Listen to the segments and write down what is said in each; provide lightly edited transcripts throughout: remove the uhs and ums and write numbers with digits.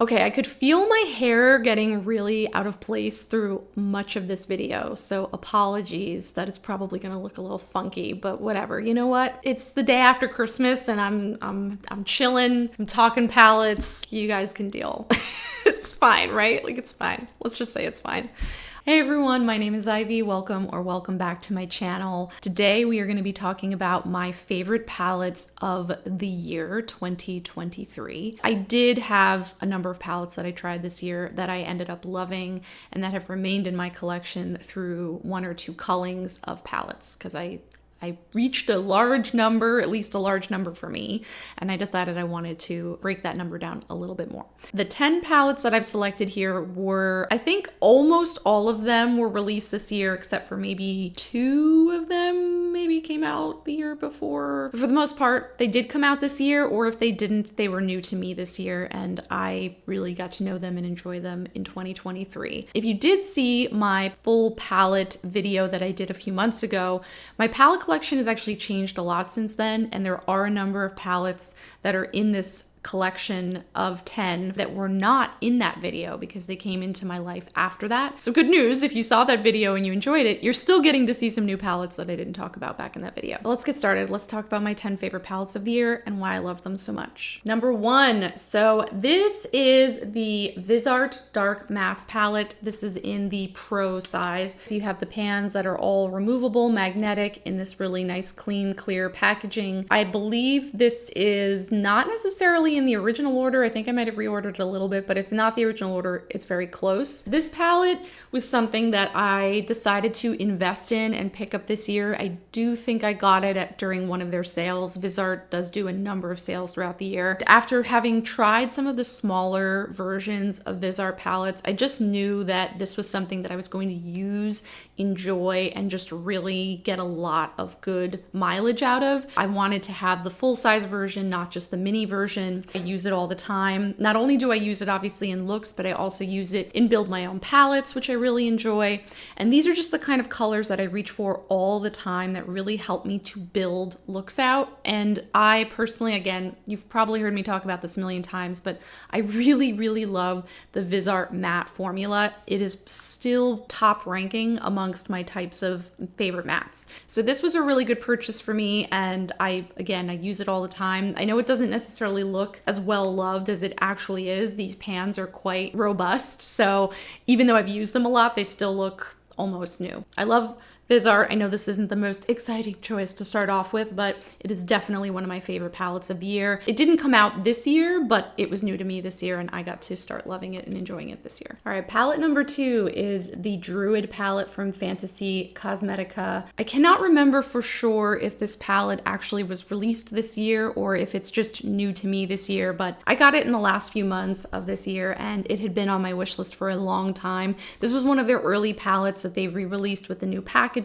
Okay, I could feel my hair getting really out of place through much of this video, so apologies that it's probably gonna look a little funky, but whatever. You know what? It's the day after Christmas and I'm chilling, I'm talking palettes. You guys can deal. It's fine, right? Like, it's fine. Let's just say it's fine. Hey everyone, my name is Ivy. Welcome back to my channel. Today we are going to be talking about my favorite palettes of the year 2023. I did have a number of palettes that I tried this year that I ended up loving and that have remained in my collection through one or two cullings of palettes because I reached a large number, at least a large number for me, and I decided I wanted to break that number down a little bit more. The 10 palettes that I've selected here were, I think almost all of them were released this year, except for maybe 2 of them maybe came out the year before. But for the most part, they did come out this year, or if they didn't, they were new to me this year, and I really got to know them and enjoy them in 2023. If you did see my full palette video that I did a few months ago, my palette collection has actually changed a lot since then, and there are a number of palettes that are in this collection of 10 that were not in that video because they came into my life after that. So good news, if you saw that video and you enjoyed it, you're still getting to see some new palettes that I didn't talk about back in that video. But let's get started. Let's talk about my 10 favorite palettes of the year and why I love them so much. Number 1, so this is the Viseart Dark Mattes palette. This is in the Pro size. So you have the pans that are all removable, magnetic, in this really nice, clean, clear packaging. I believe this is not necessarily in the original order. I think I might have reordered it a little bit, but if not the original order, it's very close. This palette was something that I decided to invest in and pick up this year. I do think I got it during one of their sales. Viseart does do a number of sales throughout the year. After having tried some of the smaller versions of Viseart palettes, I just knew that this was something that I was going to use, enjoy, and just really get a lot of good mileage out of. I wanted to have the full-size version, not just the mini version. I use it all the time. Not only do I use it obviously in looks, but I also use it in build my own palettes, which I really enjoy. And these are just the kind of colors that I reach for all the time that really help me to build looks out. And I personally, again, you've probably heard me talk about this a million times, but I really love the Viseart matte formula. It is still top ranking amongst my types of favorite mattes. So this was a really good purchase for me, and I use it all the time. I know it doesn't necessarily look as well loved as it actually is. These pans are quite robust, so even though I've used them a lot, they still look almost new. I love Viseart. I know this isn't the most exciting choice to start off with, but it is definitely one of my favorite palettes of the year. It didn't come out this year, but it was new to me this year and I got to start loving it and enjoying it this year. All right, palette number 2 is the Druid palette from Fantasy Cosmetica. I cannot remember for sure if this palette actually was released this year or if it's just new to me this year, but I got it in the last few months of this year and it had been on my wish list for a long time. This was one of their early palettes that they re-released with the new packaging,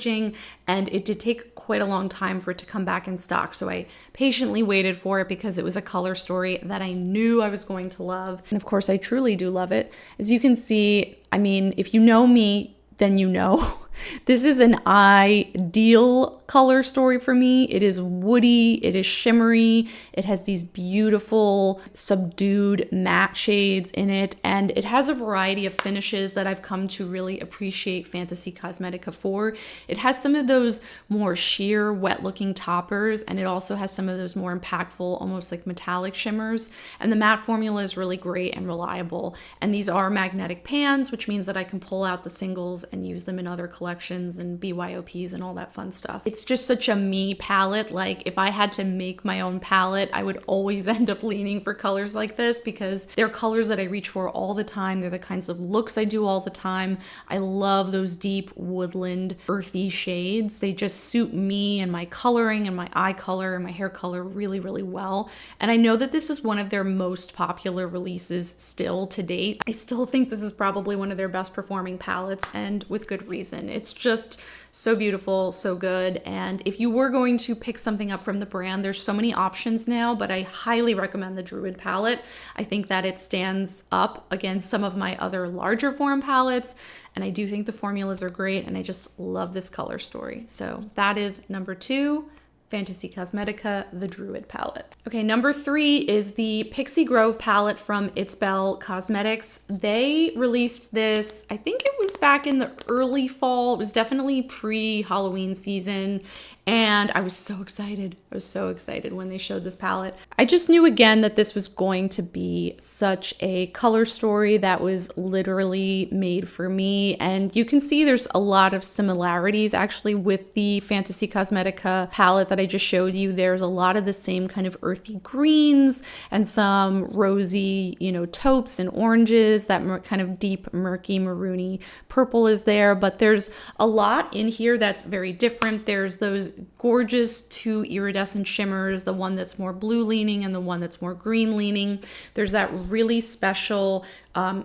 and it did take quite a long time for it to come back in stock. So I patiently waited for it because it was a color story that I knew I was going to love. And of course, I truly do love it. As you can see, I mean, if you know me, then you know. This is an ideal color story for me. It is woody, it is shimmery, it has these beautiful subdued matte shades in it, and it has a variety of finishes that I've come to really appreciate Fantasy Cosmetica for. It has some of those more sheer, wet-looking toppers, and it also has some of those more impactful, almost like metallic shimmers, and the matte formula is really great and reliable. And these are magnetic pans, which means that I can pull out the singles and use them in other collections and BYOPs and all that fun stuff. It's just such a me palette. Like, if I had to make my own palette, I would always end up leaning for colors like this because they're colors that I reach for all the time. They're the kinds of looks I do all the time. I love those deep woodland earthy shades. They just suit me and my coloring and my eye color and my hair color really well. And I know that this is one of their most popular releases still to date. I still think this is probably one of their best performing palettes, and with good reason. It's just so beautiful, so good. And if you were going to pick something up from the brand, there's so many options now, but I highly recommend the Druid palette. I think that it stands up against some of my other larger form palettes, and I do think the formulas are great, and I just love this color story. So that is number 2, Fantasy Cosmetica, the Druid palette. Okay, number 3 is the Pixie Grove palette from It's Belle Cosmetics. They released this, I think it was back in the early fall. It was definitely pre-Halloween season. And I was so excited. I was so excited when they showed this palette. I just knew again that this was going to be such a color story that was literally made for me. And you can see there's a lot of similarities actually with the Fantasy Cosmetica palette that I just showed you. There's a lot of the same kind of earthy greens and some rosy, you know, taupes and oranges. That kind of deep, murky, maroony purple is there. But there's a lot in here that's very different. There's those gorgeous 2 iridescent shimmers, the one that's more blue leaning and the one that's more green leaning. There's that really special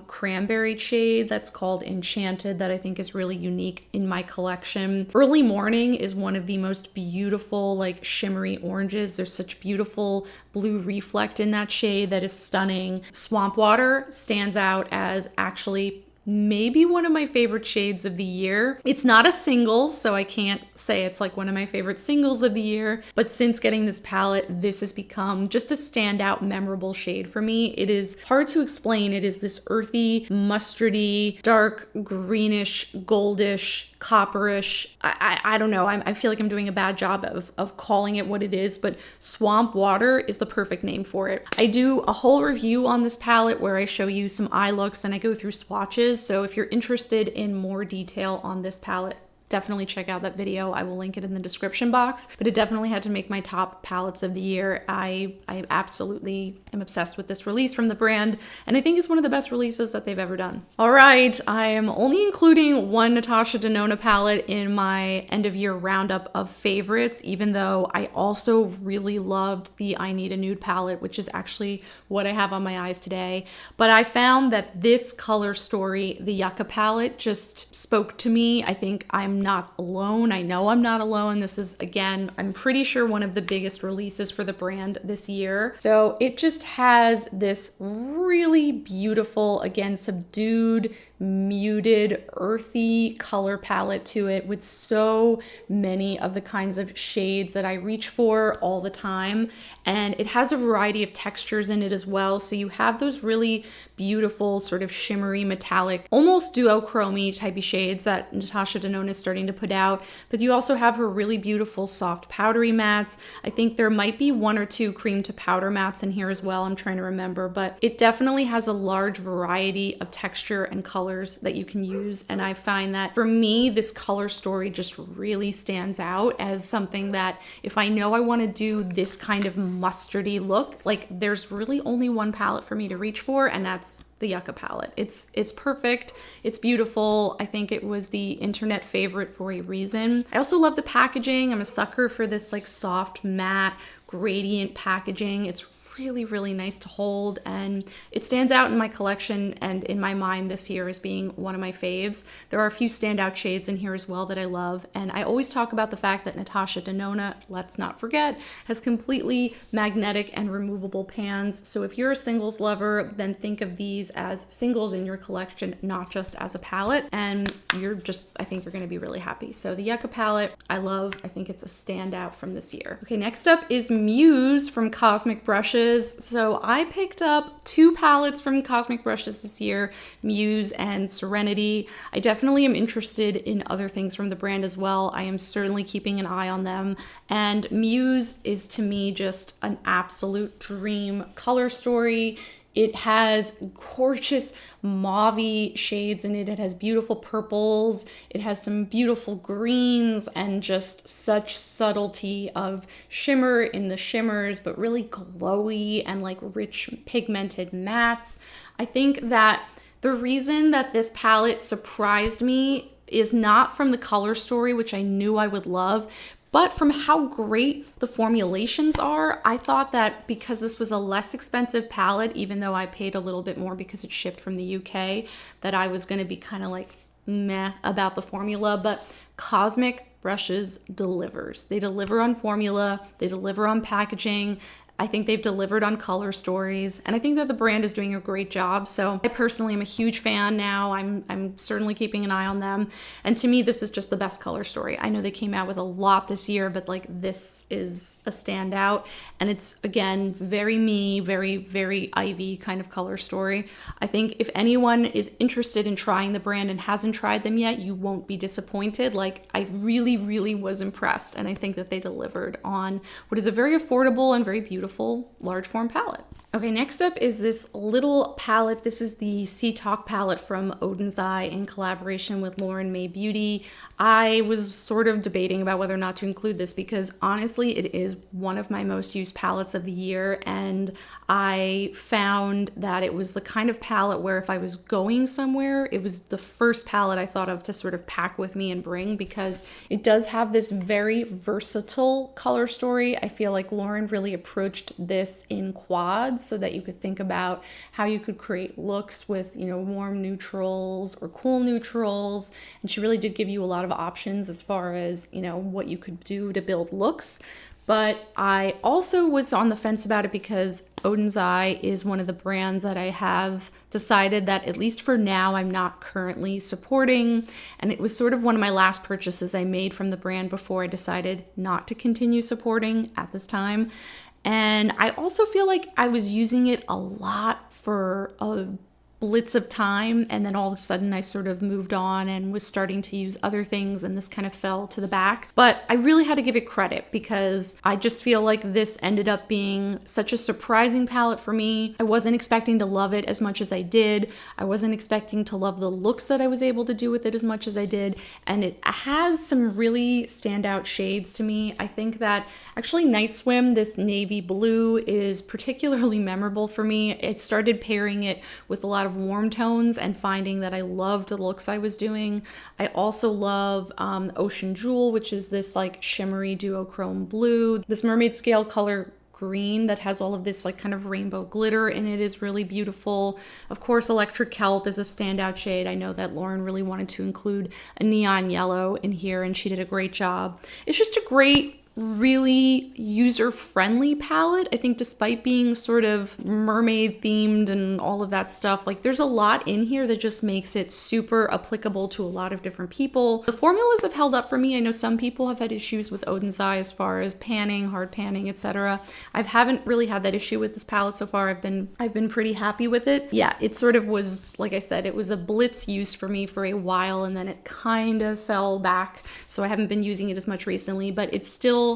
cranberry shade that's called Enchanted that I think is really unique in my collection. Early Morning is one of the most beautiful, like, shimmery oranges. There's such beautiful blue reflect in that shade that is stunning. Swamp Water stands out as actually maybe one of my favorite shades of the year. It's not a single, so I can't say it's like one of my favorite singles of the year, but since getting this palette, this has become just a standout, memorable shade for me. It is hard to explain. It is this earthy, mustardy, dark, greenish, goldish, copperish. I don't know. I feel like I'm doing a bad job of calling it what it is, but Swamp Water is the perfect name for it. I do a whole review on this palette where I show you some eye looks and I go through swatches. So if you're interested in more detail on this palette, definitely check out that video. I will link it in the description box, but it definitely had to make my top palettes of the year. I absolutely am obsessed with this release from the brand, and I think it's one of the best releases that they've ever done. All right, I am only including one Natasha Denona palette in my end of year roundup of favorites, even though I also really loved the I Need a Nude palette, which is actually what I have on my eyes today. But I found that this color story, the Yucca palette, just spoke to me. I think I'm not alone. I know I'm not alone. This is, again, I'm pretty sure one of the biggest releases for the brand this year. So it just has this really beautiful, again, subdued, muted, earthy color palette to it with so many of the kinds of shades that I reach for all the time. And it has a variety of textures in it as well. So you have those really beautiful sort of shimmery, metallic, almost duochrome-y type of shades that Natasha Denona is starting to put out. But you also have her really beautiful soft powdery mattes. I think there might be 1 or 2 cream to powder mattes in here as well. I'm trying to remember, but it definitely has a large variety of texture and colors that you can use. And I find that for me, this color story just really stands out as something that if I know I want to do this kind of mustardy look, like there's really only one palette for me to reach for, and that's the Yucca palette. It's perfect. It's beautiful. I think it was the internet favorite for a reason. I also love the packaging. I'm a sucker for this like soft matte gradient packaging. It's really, really nice to hold, and it stands out in my collection and in my mind this year as being one of my faves. There are a few standout shades in here as well that I love, and I always talk about the fact that Natasha Denona, let's not forget, has completely magnetic and removable pans. So if you're a singles lover, then think of these as singles in your collection, not just as a palette, and I think you're going to be really happy. So the Yucca palette, I love. I think it's a standout from this year. Okay, next up is Muse from Cosmic Brushes. So I picked up 2 palettes from Cosmic Brushes this year, Muse and Serenity. I definitely am interested in other things from the brand as well. I am certainly keeping an eye on them. And Muse is to me just an absolute dream color story. It has gorgeous mauve-y shades in it. It has beautiful purples. It has some beautiful greens and just such subtlety of shimmer in the shimmers, but really glowy and like rich pigmented mattes. I think that the reason that this palette surprised me is not from the color story, which I knew I would love, but from how great the formulations are. I thought that because this was a less expensive palette, even though I paid a little bit more because it shipped from the UK, that I was going to be kind of like meh about the formula. But Cosmic Brushes delivers. They deliver on formula, they deliver on packaging. I think they've delivered on color stories, and I think that the brand is doing a great job. So I personally am a huge fan now. I'm certainly keeping an eye on them. And to me, this is just the best color story. I know they came out with a lot this year, but like this is a standout. And it's, again, very me, very, very Ivy kind of color story. I think if anyone is interested in trying the brand and hasn't tried them yet, you won't be disappointed. Like, I really, really was impressed. And I think that they delivered on what is a very affordable and very beautiful large form palette. Okay, next up is this little palette. This is the Sea Talk palette from Odin's Eye in collaboration with Lauren May Beauty. I was sort of debating about whether or not to include this because honestly, it is one of my most used palettes of the year. And I found that it was the kind of palette where if I was going somewhere, it was the first palette I thought of to sort of pack with me and bring because it does have this very versatile color story. I feel like Lauren really approached this in quads so that you could think about how you could create looks with, you know, warm neutrals or cool neutrals. And she really did give you a lot of options as far as, you know, what you could do to build looks. But I also was on the fence about it because Odin's Eye is one of the brands that I have decided that, at least for now, I'm not currently supporting. And it was sort of one of my last purchases I made from the brand before I decided not to continue supporting at this time. And I also feel like I was using it a lot for a blitz of time, and then all of a sudden I sort of moved on and was starting to use other things, and this kind of fell to the back. But I really had to give it credit because I just feel like this ended up being such a surprising palette for me. I wasn't expecting to love it as much as I did. I wasn't expecting to love the looks that I was able to do with it as much as I did, and it has some really standout shades to me. I think that actually Night Swim, this navy blue, is particularly memorable for me. I started pairing it with a lot of warm tones and finding that I loved the looks I was doing. I also love Ocean Jewel, which is this like shimmery duochrome blue. This mermaid scale color green that has all of this like kind of rainbow glitter in it is really beautiful. Of course, Electric Kelp is a standout shade. I know that Lauren really wanted to include a neon yellow in here, and she did a great job. It's just a great, really user-friendly palette. I think despite being sort of mermaid themed and all of that stuff, like there's a lot in here that just makes it super applicable to a lot of different people. The formulas have held up for me. I know some people have had issues with Odin's Eye as far as panning, hard panning, etc. I haven't really had that issue with this palette so far. I've been pretty happy with it. Yeah, it sort of was, like I said, it was a blitz use for me for a while, and then it kind of fell back. So I haven't been using it as much recently, but it's still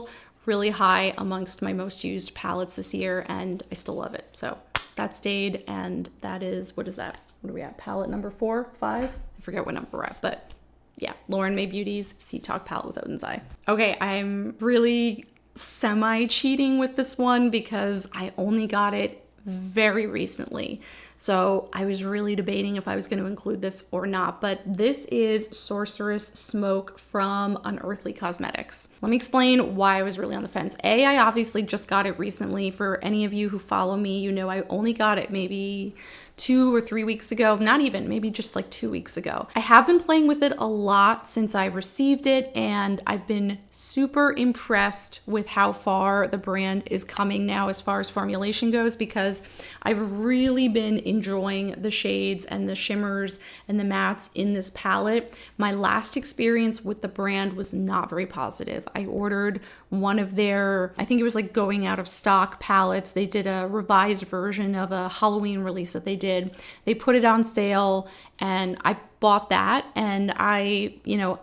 really high amongst my most used palettes this year, and I still love it. So that stayed, and that is, what is that? What are we at? Palette number 4, 5? I forget what number we're at, but yeah, Lauren May Beauty's Sea Talk palette with Odin's Eye. Okay, I'm really semi-cheating with this one because I only got it very recently. So I was really debating if I was going to include this or not, but this is Sorceress Smoke from Unearthly Cosmetics. Let me explain why I was really on the fence. I obviously just got it recently. For any of you who follow me, you know I only got it maybe 2 or 3 weeks ago, not even, maybe just like 2 weeks ago. I have been playing with it a lot since I received it, and I've been super impressed with how far the brand is coming now as far as formulation goes, because I've really been enjoying the shades and the shimmers and the mattes in this palette. My last experience with the brand was not very positive. I ordered one of their, I think it was like going out of stock palettes. They did a revised version of a Halloween release that they did. They put it on sale, and I bought that, and I,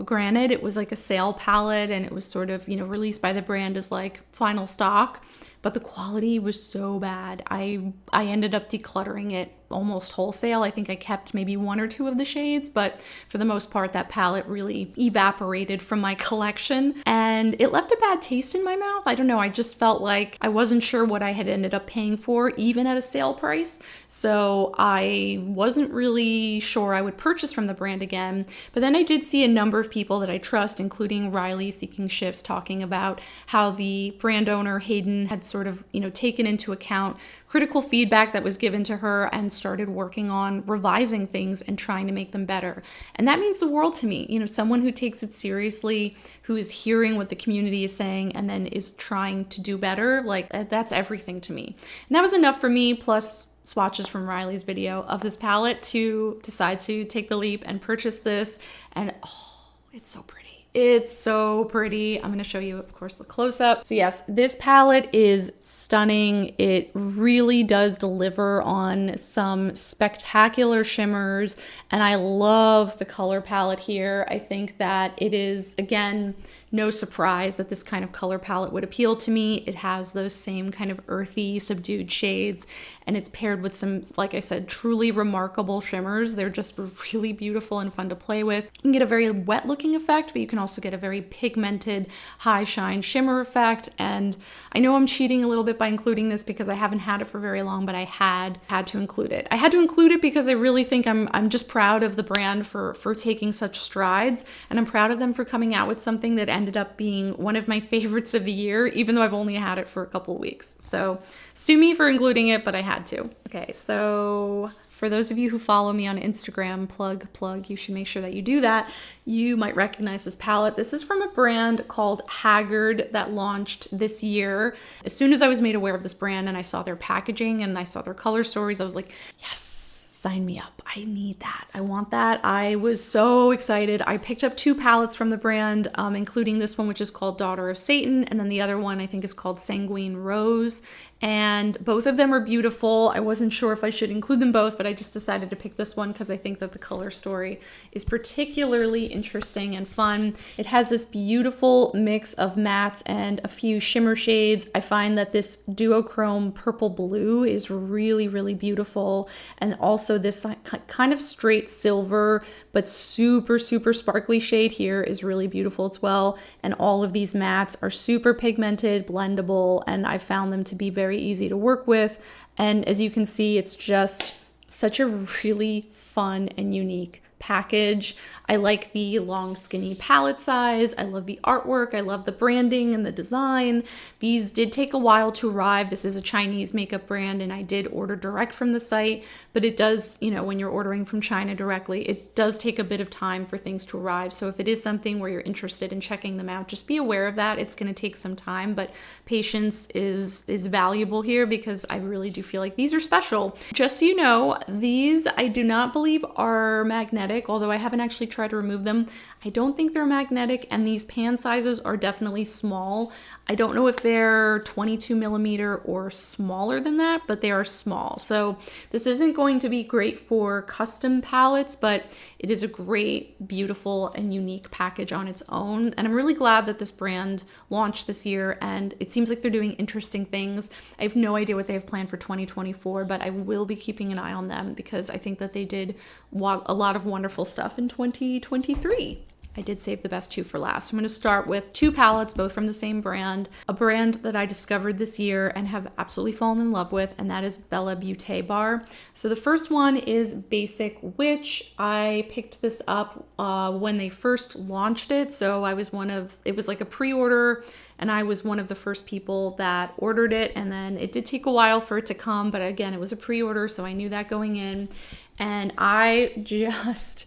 granted it was like a sale palette, and it was sort of, released by the brand as like final stock, but the quality was so bad. I ended up decluttering it almost wholesale. I think I kept maybe 1 or 2 of the shades, but for the most part, that palette really evaporated from my collection, and it left a bad taste in my mouth. I don't know. I just felt like I wasn't sure what I had ended up paying for, even at a sale price. So I wasn't really sure I would purchase from the brand again. But then I did see a number of people that I trust, including Riley Seeking Shifts, talking about how the brand owner Hayden had sort of, taken into account critical feedback that was given to her and started working on revising things and trying to make them better. And that means the world to me. You know, someone who takes it seriously, who is hearing what the community is saying and then is trying to do better, like that's everything to me. And that was enough for me, plus swatches from Riley's video of this palette, to decide to take the leap and purchase this. And oh, it's so pretty. It's so pretty. I'm going to show you, of course, the close-up. So yes, this palette is stunning. It really does deliver on some spectacular shimmers, and I love the color palette here. I think that it is, again, no surprise that this kind of color palette would appeal to me. It has those same kind of earthy, subdued shades, and it's paired with some, like I said, truly remarkable shimmers. They're just really beautiful and fun to play with. You can get a very wet looking effect, but you can also get a very pigmented, high shine shimmer effect. And I know I'm cheating a little bit by including this because I haven't had it for very long, but I had to include it. I had to include it because I really think I'm just proud of the brand for taking such strides, and I'm proud of them for coming out with something that ended up being one of my favorites of the year, even though I've only had it for a couple weeks. So sue me for including it, but I had to. Okay, so for those of you who follow me on Instagram, plug, you should make sure that you do that. You might recognize this palette. This is from a brand called Haggard that launched this year. As soon as I was made aware of this brand and I saw their packaging and I saw their color stories, I was like, yes, sign me up. I need that. I want that. I was so excited. I picked up 2 palettes from the brand, including this one, which is called Daughter of Satan, and then the other one I think is called Sanguine Rose. And both of them are beautiful. I wasn't sure if I should include them both, but I just decided to pick this one because I think that the color story is particularly interesting and fun. It has this beautiful mix of mattes and a few shimmer shades. I find that this duochrome purple blue is really, really beautiful. And also this kind of straight silver, but super, super sparkly shade here is really beautiful as well. And all of these mattes are super pigmented, blendable, and I found them to be very easy to work with. And as you can see, it's just such a really fun and unique package. I like the long skinny palette size. I love the artwork. I love the branding and the design. These did take a while to arrive. This is a Chinese makeup brand and I did order direct from the site, but it does, you know, when you're ordering from China directly, it does take a bit of time for things to arrive. So if it is something where you're interested in checking them out, just be aware of that. It's going to take some time, but patience is valuable here because I really do feel like these are special. Just so you know, these I do not believe are magnetic, although I haven't actually tried to remove them. I don't think they're magnetic, and these pan sizes are definitely small. I don't know if they're 22 millimeter or smaller than that, but they are small. So this isn't going to be great for custom palettes, but it is a great, beautiful, and unique package on its own. And I'm really glad that this brand launched this year, and it seems like they're doing interesting things. I have no idea what they have planned for 2024, but I will be keeping an eye on them because I think that they did a lot of wonderful stuff in 2023. I did save the best 2 for last. I'm going to start with 2 palettes, both from the same brand, a brand that I discovered this year and have absolutely fallen in love with, and that is Bella Beauté Bar. So the first one is Basic Witch. I picked this up when they first launched it. So it was like a pre-order, and I was one of the first people that ordered it. And then it did take a while for it to come, but again, it was a pre-order, so I knew that going in. And I just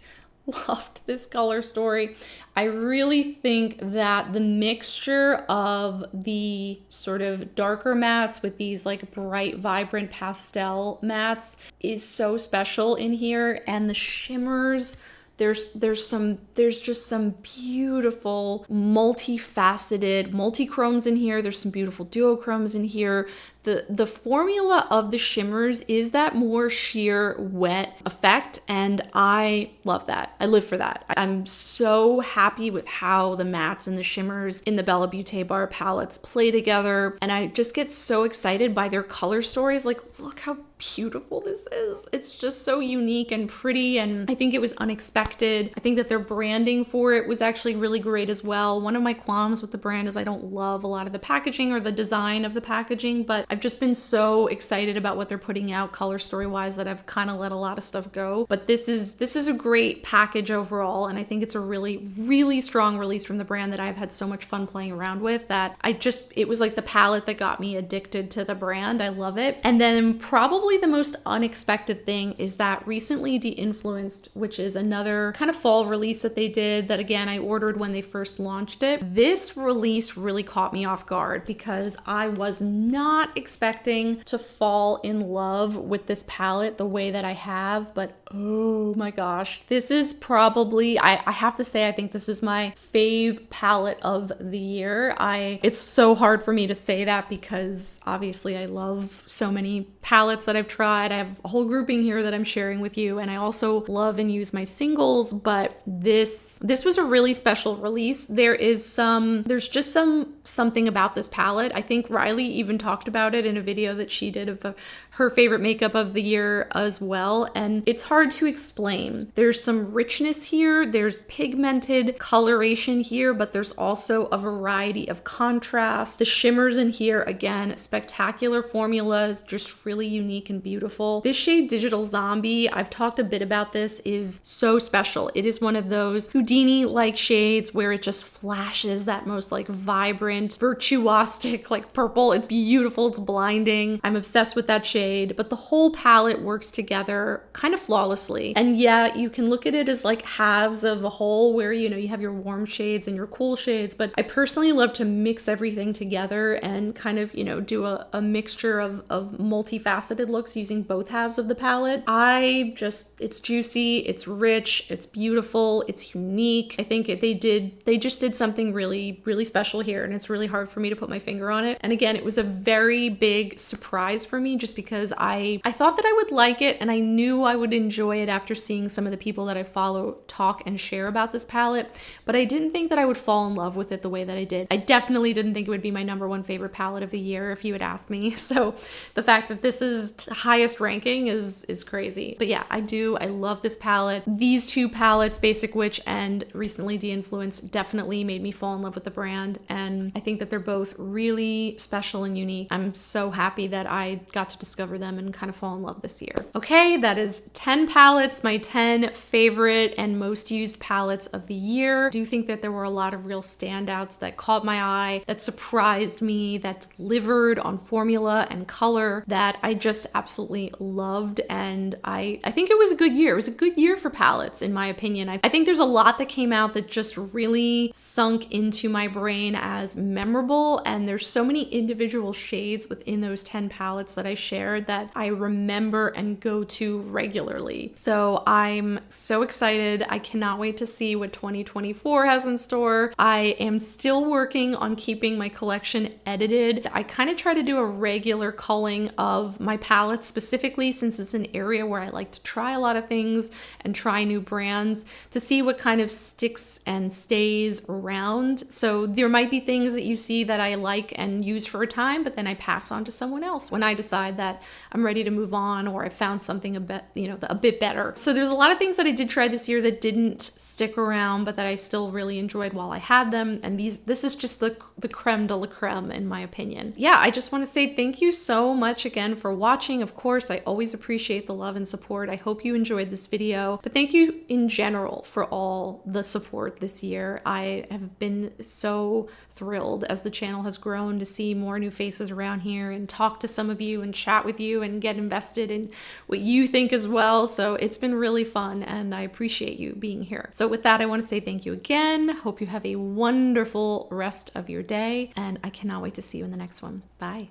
loved this color story. I really think that the mixture of the sort of darker mattes with these like bright, vibrant pastel mattes is so special in here. And the shimmers, there's just some beautiful multifaceted multi-chromes in here. There's some beautiful duochromes in here. The formula of the shimmers is that more sheer wet effect, and I love that. I live for that. I'm so happy with how the mattes and the shimmers in the Bella Beauté Bar palettes play together, and I just get so excited by their color stories. Like, look how beautiful this is. It's just so unique and pretty, and I think it was unexpected. I think that their branding for it was actually really great as well. One of my qualms with the brand is I don't love a lot of the packaging or the design of the packaging, but I've just been so excited about what they're putting out color story wise that I've kind of let a lot of stuff go. But this is a great package overall, and I think it's a really, really strong release from the brand that I've had so much fun playing around with that it was like the palette that got me addicted to the brand. I love it. And then probably the most unexpected thing is that recently De-Influenced, which is another kind of fall release that they did that again I ordered when they first launched it. This release really caught me off guard because I was not expecting to fall in love with this palette the way that I have, but oh my gosh, this is probably, I have to say, I think this is my fave palette of the year. It's so hard for me to say that because obviously I love so many palettes that I've tried. I have a whole grouping here that I'm sharing with you, and I also love and use my singles, but this was a really special release. There's just something about this palette. I think Riley even talked about it in a video that she did of her favorite makeup of the year as well, and it's hard to explain. There's some richness here, there's pigmented coloration here, but there's also a variety of contrast. The shimmers in here, again, spectacular formulas, just really unique and beautiful. This shade Digital Zombie, I've talked a bit about this, is so special. It is one of those Houdini-like shades where it just flashes that most like vibrant, virtuosic like purple. It's beautiful, it's blinding. I'm obsessed with that shade, but the whole palette works together kind of flawlessly. And yeah, you can look at it as like halves of a whole where, you know, you have your warm shades and your cool shades, but I personally love to mix everything together and kind of, you know, do a mixture of multifaceted looks using both halves of the palette. It's juicy, it's rich, it's beautiful, it's unique. I think they just did something really, really special here, and it's really hard for me to put my finger on it. And again, it was a very big surprise for me just because I thought that I would like it, and I knew I would enjoy it after seeing some of the people that I follow talk and share about this palette, but I didn't think that I would fall in love with it the way that I did. I definitely didn't think it would be my #1 favorite palette of the year if you had asked me. So the fact that this is highest ranking is crazy. But yeah, I love this palette. These two palettes, Basic Witch and recently De-Influenced, definitely made me fall in love with the brand, and I think that they're both really special and unique. I'm so happy that I got to discover them and kind of fall in love this year. Okay, that is 10 palettes, my 10 favorite and most used palettes of the year. I do think that there were a lot of real standouts that caught my eye, that surprised me, that delivered on formula and color that I just absolutely loved, and I think it was a good year. It was a good year for palettes, in my opinion. I think there's a lot that came out that just really sunk into my brain as memorable, and there's so many individual shades within those 10 palettes that I shared that I remember and go to regularly. So I'm so excited. I cannot wait to see what 2024 has in store. I am still working on keeping my collection edited. I kind of try to do a regular culling of my palettes, specifically since it's an area where I like to try a lot of things and try new brands to see what kind of sticks and stays around. So there might be things that you see that I like and use for a time, but then I pass on to someone else when I decide that I'm ready to move on or I found something a bit better. So there's a lot of things that I did try this year that didn't stick around, but that I still really enjoyed while I had them. And this is just the creme de la creme, in my opinion. Yeah, I just want to say thank you so much again for watching. Of course, I always appreciate the love and support. I hope you enjoyed this video, but thank you in general for all the support this year. I have been so thrilled as the channel has grown to see more new faces around here and talk to some of you and chat with you and get invested in what you think as well. So it's been really fun, and I appreciate you being here. So with that, I want to say thank you again. Hope you have a wonderful rest of your day, and I cannot wait to see you in the next one. Bye.